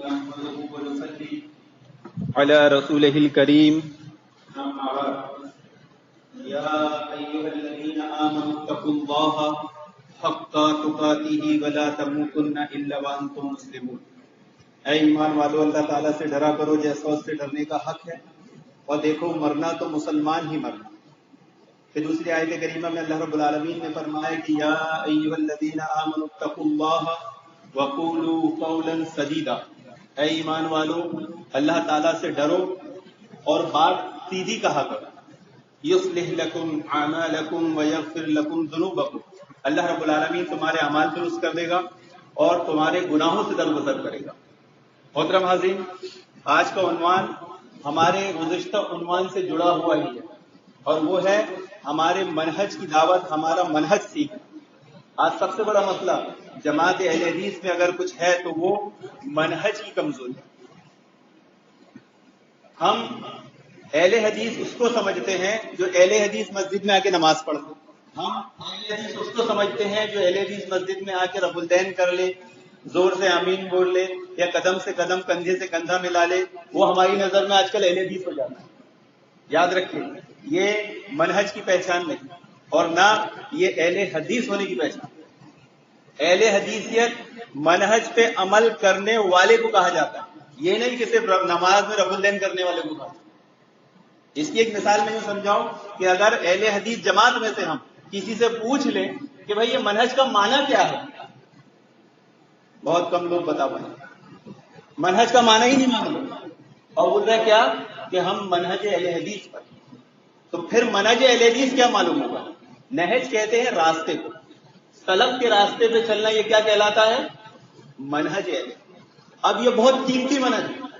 نحمده ونصلي على رسوله الكريم أما بعد يا أيها الذين آمنوا اتقوا الله حق تقاته ولا تموتن إلا وأنتم مسلمون. اے ایمان والو، اللہ تعالیٰ سے ڈرا کرو جیسا اس سے ڈرنے کا حق ہے، اور دیکھو مرنا تو مسلمان ہی مرنا. پھر دوسری آیت کریمہ میں اللہ رب العالمین نے فرمایا کہ یا ایھا الذین آمنوا اتقوا اللہ وقولوا قولا سدیدا. اے ایمان والو، اللہ تعالیٰ سے ڈرو اور بات سیدھی کہا کرو. یصلح لکم اعمالکم ویغفر لکم ذنوبکم. اللہ رب العالمین تمہارے اعمال درست کر دے گا اور تمہارے گناہوں سے درگزر کرے گا. محترم حاضرین، آج کا عنوان ہمارے گزشتہ عنوان سے جڑا ہوا ہی ہے، اور وہ ہے ہمارے منہج کی دعوت، ہمارا منہج سیکھ. آج سب سے بڑا مسئلہ جماعت اہل حدیث میں اگر کچھ ہے تو وہ منہج کی کمزوری. ہم اہل حدیث اس کو سمجھتے ہیں جو اہل حدیث مسجد میں آ کے نماز پڑھ لے. ہم اہل حدیث اس کو سمجھتے ہیں جو اہل حدیث مسجد میں آ کے رب الدین کر لے، زور سے آمین بول لے، یا قدم سے قدم، کندھے سے کندھا ملا لے. وہ ہماری نظر میں آج کل اہل حدیث ہو جاتا ہے. یاد رکھیے، یہ منہج کی پہچان نہیں، اور نہ یہ اہل حدیث ہونے کی پہچان. اہل حدیثیت منہج پہ عمل کرنے والے کو کہا جاتا ہے، یہ نہیں کہ صرف نماز میں رب الدین کرنے والے کو کہا جاتا ہے. اس کی ایک مثال میں یوں سمجھاؤں کہ اگر اہل حدیث جماعت میں سے ہم کسی سے پوچھ لیں کہ بھئی یہ منہج کا معنی کیا ہے، بہت کم لوگ بتا پائیں. منہج کا معنی ہی نہیں معلوم، اور بول رہا ہے کیا کہ ہم منہج اہل حدیث پر. تو پھر منہج اہل حدیث کیا معلوم ہوگا؟ نہج کہتے ہیں راستے کو، سلف کے راستے پہ چلنا. یہ کیا کہلاتا ہے؟ منہج اہل. اب یہ بہت قیمتی منہج ہے،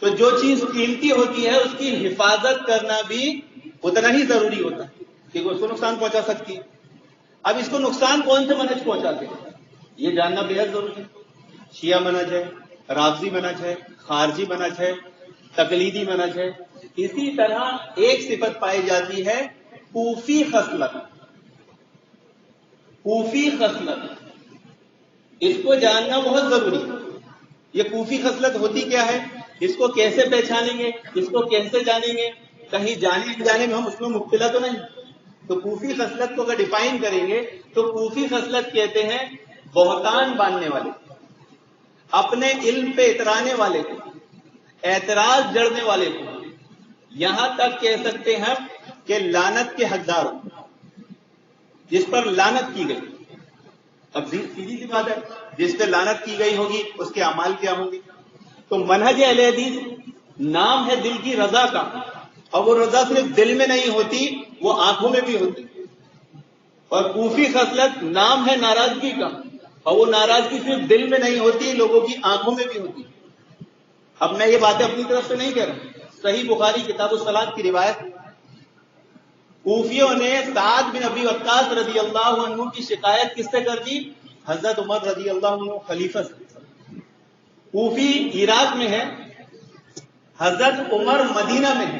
تو جو چیز قیمتی ہوتی ہے اس کی حفاظت کرنا بھی اتنا ہی ضروری ہوتا ہے کہ وہ اس کو نقصان پہنچا سکتی ہے. اب اس کو نقصان کون سے منہج پہنچاتے ہیں یہ جاننا بے حد ضروری ہے. شیعہ منہج ہے، رافضی منہج ہے، خارجی منہج ہے، تقلیدی منہج ہے. اسی طرح ایک صفت پائی جاتی ہے کوفی خصلت. کوفی خصلت، اس کو جاننا بہت ضروری ہے. یہ کوفی خصلت ہوتی کیا ہے، اس کو کیسے پہچانیں گے، اس کو کیسے جانیں گے؟ کہیں جانے جانے میں ہم اس میں مبتلا تو نہیں. تو کوفی خصلت کو اگر ڈیفائن کریں گے تو کوفی خصلت کہتے ہیں بہتان باندھنے والے، اپنے علم پہ اترانے والے کو، اعتراض جڑنے والے کو، یہاں تک کہہ سکتے ہیں کہ لعنت کے حقدار ہو، جس پر لعنت کی گئی. اب سیدھی سی بات ہے، جس پہ لعنت کی گئی ہوگی اس کے اعمال کیا ہوں گے. تو منہج اہل حدیث نام ہے دل کی رضا کا، اور وہ رضا صرف دل میں نہیں ہوتی، وہ آنکھوں میں بھی ہوتی. اور کوفی خصلت نام ہے ناراضگی کا، اور وہ ناراضگی صرف دل میں نہیں ہوتی، لوگوں کی آنکھوں میں بھی ہوتی. اب میں یہ باتیں اپنی طرف سے نہیں کہہ رہا. صحیح بخاری کتاب الصلاۃ کی روایت، کوفیوں نے سعد بن ابی وقاص رضی اللہ عنہ کی شکایت کس سے کر دی؟ حضرت عمر رضی اللہ عنہ خلیفہ سے. کوفی عراق میں ہے، حضرت عمر مدینہ میں ہے.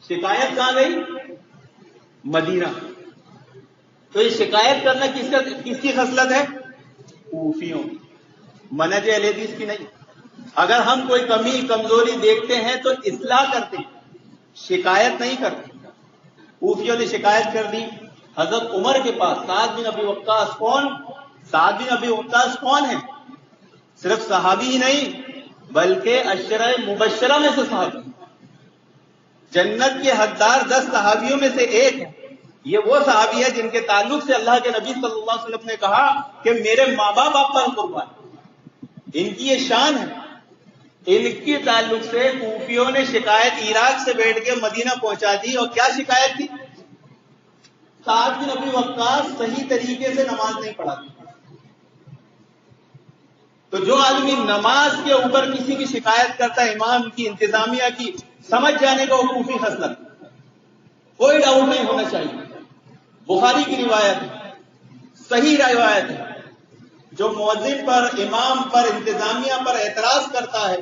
شکایت کہاں گئی؟ مدینہ. تو یہ شکایت کرنا کس کی خصلت ہے؟ کوفیوں کی، منہج اہل حدیث کی نہیں. اگر ہم کوئی کمی کمزوری دیکھتے ہیں تو اصلاح کرتے ہیں، شکایت نہیں کرتے. کوفیوں نے شکایت کر دی حضرت عمر کے پاس. سعد بن ابی وقاص کون؟ سعد بن ابی وقاص کون ہے؟ صرف صحابی ہی نہیں بلکہ عشرہ مبشرہ میں سے صحابی، جنت کے حقدار 10 صحابیوں میں سے ایک ہے. یہ وہ صحابی ہے جن کے تعلق سے اللہ کے نبی صلی اللہ علیہ وسلم نے کہا کہ میرے ماں باپ آپ پر قربان. ان کی یہ شان ہے. ان کے تعلق سے کوفیوں نے شکایت عراق سے بیٹھ کے مدینہ پہنچا دی. اور کیا شکایت تھی؟ سعد بن ابی وقاص صحیح طریقے سے نماز نہیں پڑھاتے. تو جو آدمی نماز کے اوپر کسی کی شکایت کرتا ہے، امام کی، انتظامیہ کی، سمجھ جانے کا وہ کوفی خصلت، کوئی ڈاؤٹ نہیں ہونا چاہیے. بخاری کی روایت ہے، صحیح روایت ہے. جو مؤذن پر، امام پر، انتظامیہ پر اعتراض کرتا ہے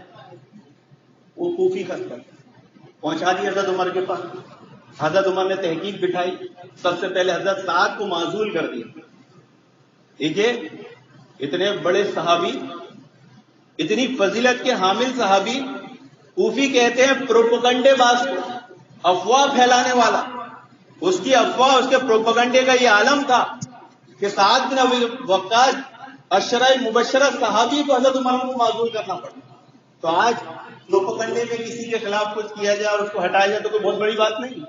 وہ کوفی خصلت. پہنچا دی حضرت عمر کے پاس. حضرت عمر نے تحقیق بٹھائی. سب سے پہلے حضرت سعد کو معزول کر دیا. دیکھیے اتنے بڑے صحابی اتنی فضیلت کے حامل صحابی، کوفی کہتے ہیں پروپگنڈے باز کو، افواہ پھیلانے والا، اس کی افواہ، اس کے پروپگنڈے کا یہ عالم تھا کہ سعد بن ابی وقاص عشرہ مبشرہ صحابی کو حضرت عمر کو معذور کرنا پڑا. تو آج پروپگنڈے میں کسی کے خلاف کچھ کیا جائے اور اس کو ہٹایا جائے تو کوئی بہت بڑی بات نہیں.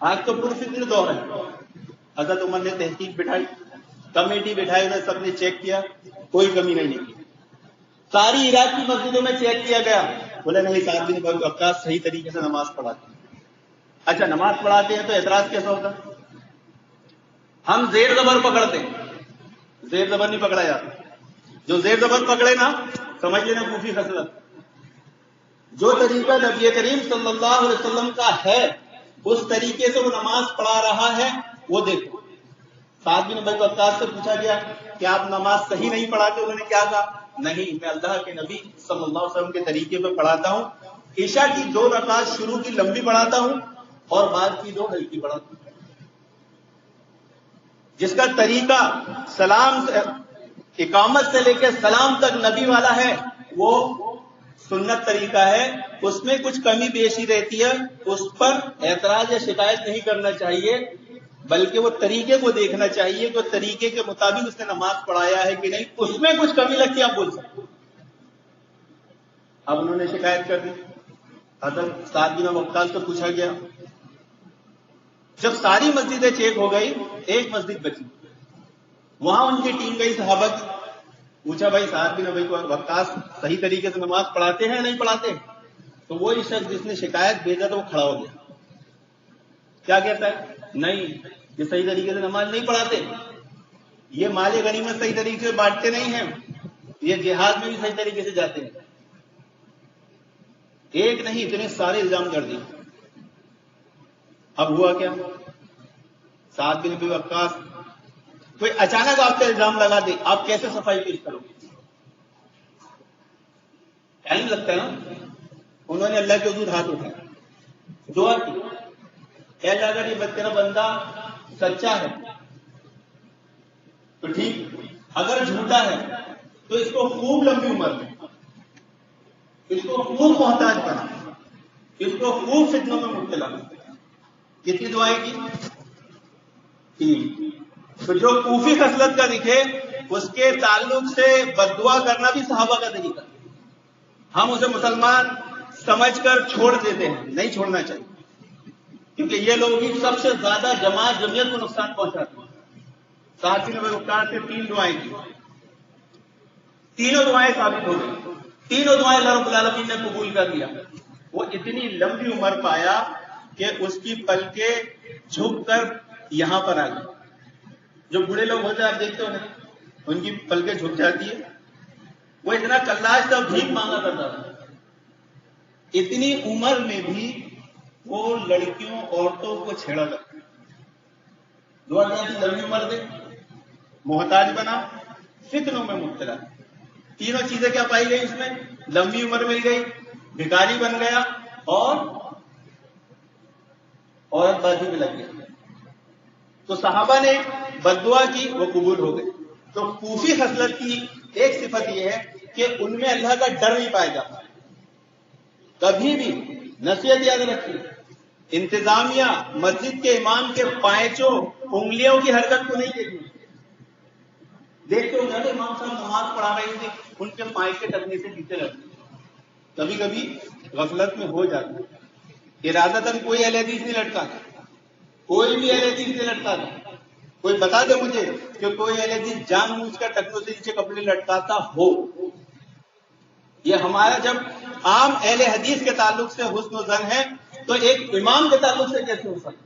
آج تو پرفکر دور ہے. حضرت عمر نے تحقیق بٹھائی، کمیٹی بٹھائی، انہیں سب نے چیک کیا، کوئی کمی نہیں نکلی. ساری عراق کی مسجدوں میں چیک کیا گیا، بولے نہیں سعد بن ابی وقاص صحیح طریقے سے نماز پڑھاتے ہیں. اچھا نماز پڑھاتے ہیں تو اعتراض کیسا ہوتا؟ ہم زیر زبر پکڑتے ہیں، زیر زبر نہیں پکڑا جاتا. جو زیر زبر پکڑے نا سمجھ لینا کوفی خصلت. جو طریقہ نبی کریم صلی اللہ علیہ وسلم کا ہے اس طریقے سے وہ نماز پڑھا رہا ہے، وہ دیکھو. سعد بن ابی وقاص سے پوچھا گیا کہ آپ نماز صحیح نہیں پڑھاتے؟ انہوں نے کیا کہا؟ نہیں، میں اللہ کے نبی صلی اللہ علیہ وسلم کے طریقے پہ پڑھاتا ہوں. عشاء کی 2 رکعت شروع کی لمبی پڑھاتا ہوں اور بعد کی 2 ہلکی پڑھاتا ہوں. جس کا طریقہ سلام سے اقامت سے لے کے سلام تک نبی والا ہے وہ سنت طریقہ ہے. اس میں کچھ کمی بیشی رہتی ہے، اس پر اعتراض یا شکایت نہیں کرنا چاہیے، بلکہ وہ طریقے کو دیکھنا چاہیے کہ طریقے کے مطابق اس نے نماز پڑھایا ہے کہ نہیں. اس میں کچھ کمی لگتی ہے آپ بول سکتے. اب انہوں نے شکایت کر دی. حضرت سعد بن ابی وقاص کو پوچھا گیا. جب ساری مسجدیں چیک ہو گئی، ایک مسجد بچی، وہاں ان کی ٹیم گئی صحابہ کی. پوچھا بھائی سعد بن ابی وقاص صحیح طریقے سے نماز پڑھاتے ہیں نہیں پڑھاتے؟ تو وہی شخص جس نے شکایت بھیجا تو وہ کھڑا ہو گیا. کیا کہتا ہے؟ نہیں، یہ صحیح طریقے سے نماز نہیں پڑھاتے، یہ مال غنیمت صحیح طریقے سے بانٹتے نہیں ہیں، یہ جہاد میں بھی صحیح طریقے سے جاتے ہیں. ایک نہیں اتنے سارے الزام کر دیے. اب ہوا کیا؟ سعد بن ابی وقاص کوئی اچانک آپ پہ الزام لگا دے، آپ کیسے صفائی پیش کرو گے؟ ٹائم لگتا ہے نا. انہوں نے اللہ کے حضور ہاتھ اٹھایا، دعا کی، اے اللہ اگر یہ تیرا بندہ سچا ہے تو ٹھیک، اگر جھوٹا ہے تو اس کو خوب لمبی عمر میں، اس کو خوب محتاج بنا، اس کو خوب فتنوں میں مبتلا کرنا. کتنی دعائیں کی؟ 3. تو جو کوفی خصلت کا دکھے اس کے تعلق سے بد دعا کرنا بھی صحابہ کا طریقہ. ہم اسے مسلمان سمجھ کر چھوڑ دیتے ہیں، نہیں چھوڑنا چاہیے، کیونکہ یہ لوگ ہی سب سے زیادہ جماعت جمعیت کو نقصان پہنچاتے ہیں. سعد بن ابی وقاص سے 3 دعائیں کی، تینوں دعائیں ثابت ہو گئی. تینوں دعائیں اللہ رب العالمین نے قبول کر دیا. وہ اتنی لمبی عمر پایا کہ اس کی پلکیں جھک کر یہاں پر آ گئی. جو بوڑھے لوگ ہوتے ہیں آپ دیکھتے ہو نا، ان کی پلکیں جھک جاتی ہے. وہ اتنا کلاش تھا، بھیک مانگا کرتا تھا. اتنی عمر میں بھی وہ لڑکیوں عورتوں کو چھیڑا کرتا. دعا کرتی لمبی عمر دے، محتاج بنا، فتنوں میں مبتلا. تینوں چیزیں کیا پائی گئی اس میں؟ لمبی عمر مل گئی، بھکاری بن گیا اور عورت بازی میں لگ گیا. تو صحابہ نے بد دعا کی، وہ قبول ہو گئی. تو کوفی خصلت کی ایک صفت یہ ہے کہ ان میں اللہ کا ڈر نہیں پایا جاتا. کبھی بھی نصیحت یاد رکھیے، انتظامیہ مسجد کے امام کے پائچوں انگلیوں کی حرکت کو نہیں دیکھنی. دیکھتے ہو نا امام صاحب نماز پڑھا رہے تھے، ان کے پائے کے ٹکنے سے پیچھے لگتے. کبھی کبھی غفلت میں ہو جاتا ہے. ارادتاً کوئی اہل حدیث نہیں لٹکا تھا، کوئی بھی اہل حدیث نہیں لٹکا تھا. کوئی بتا دے مجھے کہ کوئی اہل حدیث جان بوجھ کر ٹکنوں سے نیچے کپڑے لٹکاتا ہو. یہ ہمارا جب عام اہل حدیث کے تعلق سے حسن و ظن ہے تو ایک امام کے تعلق سے کیسے ہو سکتا؟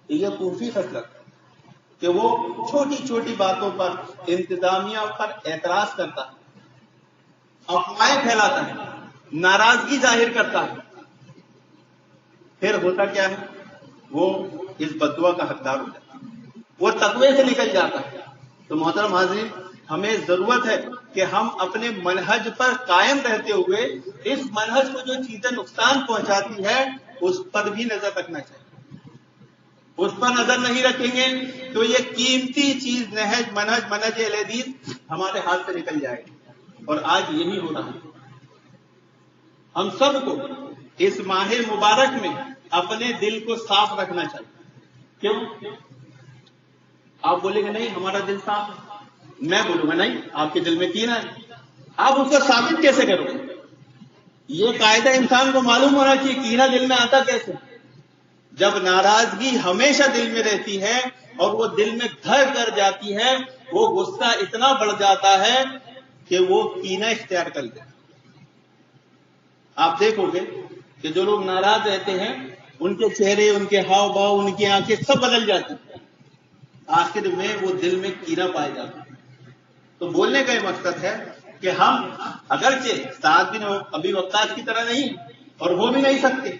یہ کوفی خصلت کہ وہ چھوٹی چھوٹی باتوں پر انتظامیہ پر اعتراض کرتا ہے، افواہیں پھیلاتا ہے، ناراضگی ظاہر کرتا ہے. پھر ہوتا کیا ہے؟ وہ اس بددعا کا حقدار ہو جاتا ہے، وہ تقوی سے نکل جاتا ہے. تو محترم حاضرین، ہمیں ضرورت ہے کہ ہم اپنے منہج پر قائم رہتے ہوئے اس منہج کو جو چیزیں نقصان پہنچاتی ہے اس پر بھی نظر رکھنا چاہیے. اس پر نظر نہیں رکھیں گے تو یہ قیمتی چیز منہج اہل حدیث ہمارے ہاتھ سے نکل جائے گی. اور آج یہی ہو رہا ہے۔ ہم سب کو اس ماہ مبارک میں اپنے دل کو صاف رکھنا چاہیے۔ کیوں؟ آپ بولیں گے نہیں ہمارا دل صاف ہے، میں بولوں گا نہیں آپ کے دل میں کینہ ہے۔ آپ اس کو ثابت کیسے کرو گے؟ یہ قاعدہ انسان کو معلوم ہونا چاہیے، کینہ دل میں آتا کیسے؟ جب ناراضگی ہمیشہ دل میں رہتی ہے اور وہ دل میں گھر کر جاتی ہے، وہ غصہ اتنا بڑھ جاتا ہے کہ وہ کینہ اختیار کر لیتا ہے۔ آپ دیکھو گے کہ جو لوگ ناراض رہتے ہیں ان کے چہرے، ان کے ہاؤ بھاؤ، ان کی آنکھیں سب بدل جاتی ہیں، آخر میں وہ دل میں کینہ پائے جاتا ہے۔ تو بولنے کا یہ مقصد ہے کہ ہم اگرچہ سعد بن ابی وقاص کی طرح نہیں اور ہو بھی نہیں سکتے،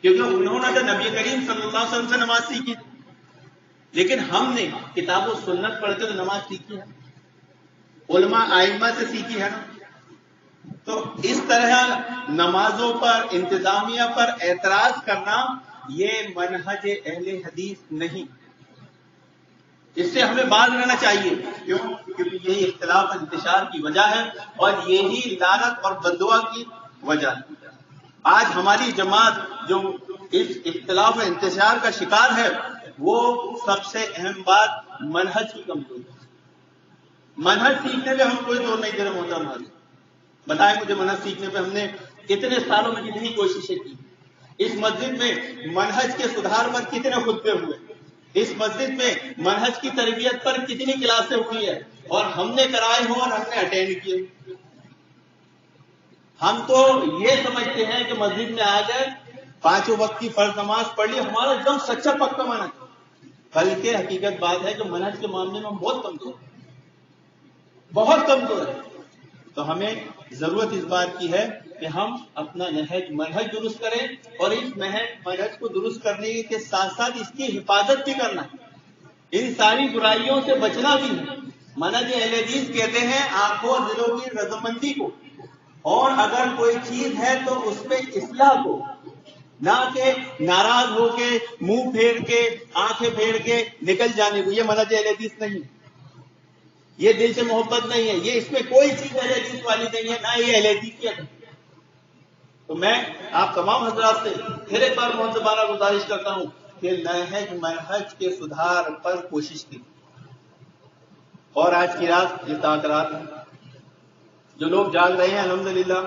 کیونکہ انہوں نے تو نبی کریم صلی اللہ علیہ وسلم سے نماز سیکھی، لیکن ہم نے کتاب و سنت پڑھ کے تو نماز سیکھی ہے، علماء ائمہ سے سیکھی ہے نا۔ تو اس طرح نمازوں پر، انتظامیہ پر اعتراض کرنا یہ منہج اہل حدیث نہیں، اس سے ہمیں باز رہنا چاہیے۔ کیوں؟ کیونکہ یہی اختلاف انتشار کی وجہ ہے اور یہی لعنت اور بددعا کی وجہ ہے۔ آج ہماری جماعت جو اس اختلاف و انتشار کا شکار ہے، وہ سب سے اہم بات منہج کی کمزوری ہے۔ منہج سیکھنے میں ہم کوئی زور نہیں دے رہے محترم حاضرین، بتائیں مجھے منہج سیکھنے پہ ہم نے کتنے سالوں میں کتنی کوششیں کی؟ اس مسجد میں منہج کے سدھار پر کتنے خطبے ہوئے، اس مسجد میں منہج کی تربیت پر کتنی کلاسیں ہوئی ہے، اور ہم نے کرائے ہوں اور ہم نے اٹینڈ کیے۔ ہم تو یہ سمجھتے ہیں کہ مسجد میں آ گئے، 5 وقت کی فرض نماز پڑھ لی، ہمارا ایک دم سچا پکا منہج۔ بلکہ حقیقت بات ہے کہ منہج کے معاملے میں ہم بہت کمزور ہیں، بہت کمزور ہیں۔ تو ہمیں ضرورت اس بات کی ہے کہ ہم اپنا منہج درست کریں، اور اس منہج کو درست کرنے کے ساتھ ساتھ اس کی حفاظت بھی کرنا ہے، ان ساری برائیوں سے بچنا بھی ہے۔ منہج اہل حدیث کہتے ہیں آنکھوں اور دلوں کی رضامندی کو، اور اگر کوئی چیز ہے تو اس پہ اصلاح کو، نہ کہ ناراض ہو کے، منہ پھیر کے، آنکھیں پھیر کے نکل جانے کو۔ یہ منہج اہل حدیث نہیں ہے، یہ دل سے محبت نہیں ہے، یہ اس میں کوئی چیز اہل حدیث والی نہیں ہے، نہ یہ اہل حدیث کی ہے۔ تو میں آپ تمام حضرات سے پھر ایک بار معتبانہ گزارش کرتا ہوں کہ منہج کے سدھار پر کوشش کی۔ اور آج کی رات یہ تاثرات ہیں، جو لوگ جاگ رہے ہیں الحمدللہ،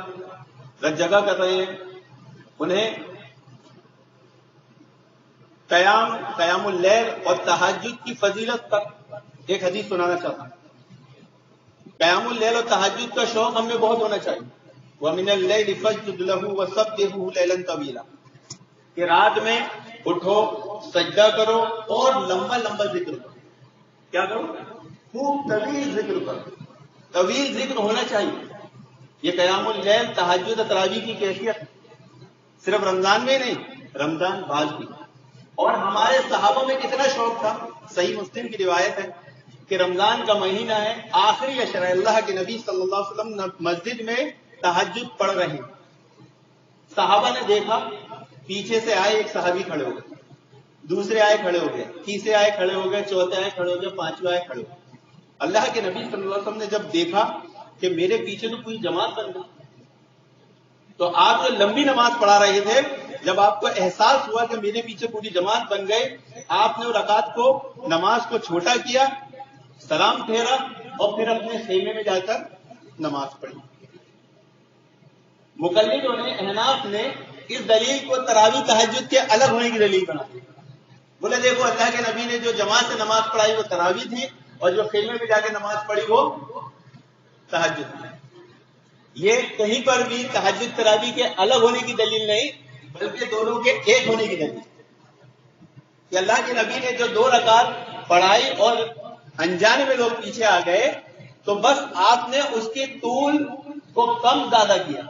رت جگہ کر رہے ہیں، انہیں قیام اللیل اور تہجد کی فضیلت پر ایک حدیث سنانا چاہتا ہوں۔ قیام اللیل اور تہجد کا شوق ہم میں بہت ہونا چاہیے۔ وَمِنَ اللَّيْلِ فَاسْجُدْ لَهُ وَسَبِّحْهُ لَيْلًا طَوِيلًا، کہ رات میں اٹھو، سجدہ کرو اور لمبا لمبا ذکر کرو۔ کیا کرو؟ خوب طویل ذکر کرو، طویل ذکر ہونا چاہیے۔ یہ قیام اللیل، تہجد، تراویح کی کیفیت صرف رمضان میں نہیں، رمضان بعد بھی۔ اور ہمارے صحابہ میں کتنا شوق تھا۔ صحیح مسلم کی روایت ہے کہ رمضان کا مہینہ ہے، آخری عشرہ، اللہ کے نبی صلی اللہ علیہ وسلم مسجد میں تہجد پڑھ رہے ہیں۔ صحابہ نے دیکھا، پیچھے سے آئے، ایک صحابی کھڑے ہو گئے، دوسرے آئے کھڑے ہو گئے، تیسرے آئے کھڑے ہو گئے، چوتھے آئے کھڑے ہو گئے، پانچویں آئے کھڑے ہو گئے۔ اللہ کے نبی صلی اللہ علیہ وسلم نے جب دیکھا کہ میرے پیچھے تو پوری جماعت بن گئی، تو آپ جو لمبی نماز پڑھا رہے تھے، جب آپ کو احساس ہوا کہ میرے پیچھے پوری جماعت بن گئے، آپ نے رکعت کو، نماز کو چھوٹا کیا، سلام پھیرا اور پھر اپنے خیمے میں جا کر نماز پڑھی۔ مقلدوں نے، احناف نے اس دلیل کو تراویح تہجد کے الگ ہونے کی دلیل بنا دی۔ بولے دیکھو اللہ کے نبی نے جو جماعت سے نماز پڑھائی وہ تراویح تھی، اور جو خیمے میں جا کے نماز پڑھی وہ تہجد تھی۔ یہ کہیں پر بھی تہجد تراویح کے الگ ہونے کی دلیل نہیں، بلکہ دونوں کے ایک ہونے کی دلیل، کہ اللہ کے نبی نے جو 2 رکعت پڑھائی اور انجانے میں لوگ پیچھے آ گئے، تو بس آپ نے اس کے طول کو کم زیادہ کیا،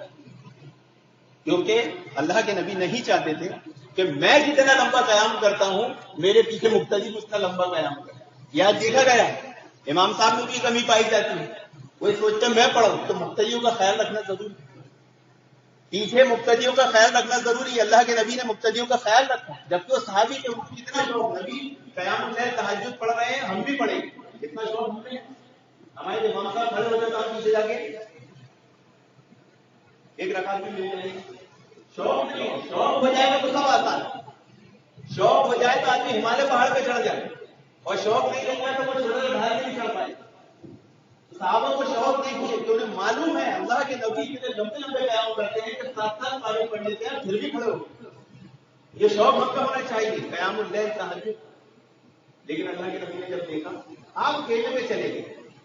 کیونکہ اللہ کے نبی نہیں چاہتے تھے کہ میں جتنا لمبا قیام کرتا ہوں میرے پیچھے مقتدی اتنا لمبا قیام کرے۔ یہاں دیکھا گیا امام صاحب میں بھی کمی پائی جاتی ہے، وہ سوچتے میں پڑھوں تو مقتدیوں کا خیال رکھنا ضروری، پیچھے مقتدیوں کا خیال رکھنا ضروری ہے۔ اللہ کے نبی نے مقتدیوں کا خیال رکھا، جبکہ وہ صحابی کے کتنا شوق، نبی قیام اللیل تہجد پڑھ رہے ہیں، ہم بھی پڑھیں گے، اتنا شوق ہمیں۔ ہمارے امام صاحب کھڑے ہو جاتے ہیں پیچھے جا کے، ایک رکعت میں مل جائے گی. شوق نہیں, شوق ہو جائے گا تو سب آسان ہے. شوق ہو جائے تو آدمی ہمالیہ پہاڑ پہ چڑھ جائے, اور شوق نہیں رہے گا تو وہ چھوٹے ڈھال نہیں چڑھ پائے. صحابہ کو شوق نہیں تھی کہ انہیں معلوم ہے اللہ کے نبی اتنے لمبے لمبے قیام کرتے ہیں کہ 7 پارے پڑھ لیتے ہیں پھر بھی کھڑے ہو. یہ شوق ہم کا ہونا چاہیے, قیام اللیل تہجد. لیکن اللہ کے نبی نے جب دیکھا آپ کیلے میں چلے گئے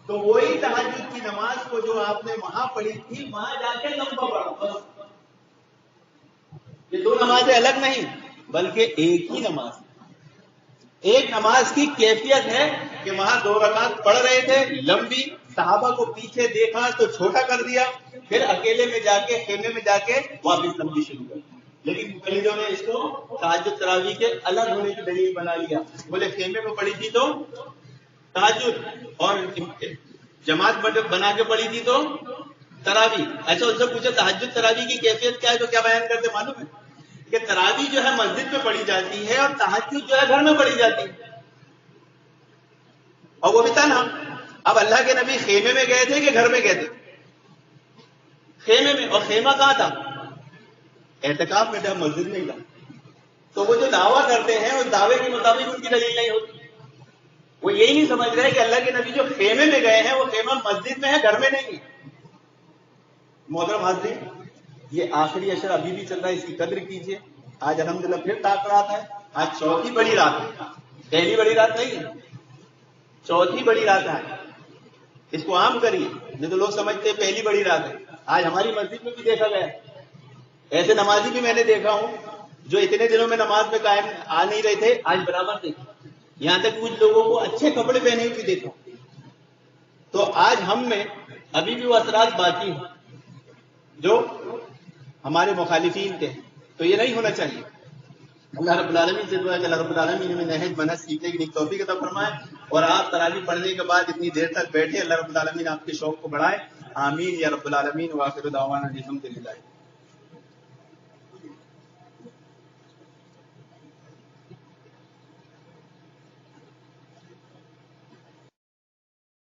تو وہی تہجد کی نماز کو جو آپ نے وہاں پڑھی تھی وہاں جا کے لمبا پڑھا. بس یہ دو نمازیں الگ نہیں بلکہ ایک ہی نماز. ایک نماز کی کیفیت ہے کہ وہاں 2 رکعت پڑھ رہے تھے لمبی, صحابہ کو پیچھے دیکھا تو چھوٹا کر دیا, پھر اکیلے میں جا کے خیمے میں جا کے واپس لمبی شروع کر. لیکن مفسروں نے اس کو تہجد تراویح کے الگ ہونے کی دلیل بنا لیا. بولے خیمے میں پڑھی تھی تو تہجد اور جماعت بنا کے پڑھی تھی تو تراویح. ایسا ان سے پوچھا تہجد تراویح کی کیفیت کیا ہے تو کیا بیان کرتے معلوم ہے کہ تراویح جو ہے مسجد میں پڑھی جاتی ہے اور تہجد جو ہے گھر میں پڑھی جاتی ہے. اور وہ بھی تھا نا, اب اللہ کے نبی خیمے میں گئے تھے کہ گھر میں گئے تھے؟ خیمے میں. اور خیمہ کہاں تھا؟ اعتکاف میں تھا, مسجد نہیں تھا. تو وہ جو دعویٰ کرتے ہیں اس دعوے کے مطابق ان کی دلیل نہیں ہوتی. وہ یہی نہیں سمجھ رہے کہ اللہ کے نبی جو خیمے میں گئے ہیں وہ خیمہ مسجد میں ہے, گھر میں نہیں ہے. محترم حاضرین, یہ آخری عشر ابھی بھی چل رہا ہے, اس کی قدر کیجیے. آج الحمدللہ پھر طاق رات ہے, آج چوتھی بڑی رات ہے, پہلی بڑی رات نہیں ہے, چوتھی بڑی رات ہے. اس کو عام کریے, نہیں تو لوگ سمجھتے ہیں پہلی بڑی رات ہے. آج ہماری مسجد میں بھی دیکھا گیا, ایسے نمازی بھی میں نے دیکھا ہوں جو اتنے دنوں میں نماز میں قائم آ نہیں رہے تھے, آج برابر دیکھا. یہاں تک کچھ لوگوں کو اچھے کپڑے پہنے ہوئے بھی دیکھا. تو آج ہم میں ابھی بھی وہ اثرات باقی ہیں جو ہمارے مخالفین کے ہیں. تو یہ نہیں ہونا چاہیے. اللہ رب العالمین سے دعا ہے کہ اللہ رب العالمین ہمیں نہج منہج سیکھنے کی توفیق عطا فرمائے, اور آپ تراویح پڑھنے کے بعد اتنی دیر تک بیٹھے, اللہ رب العالمین آپ کے شوق کو بڑھائے. آمین یا رب العالمین. وآخر دعوانا الحمدللہ.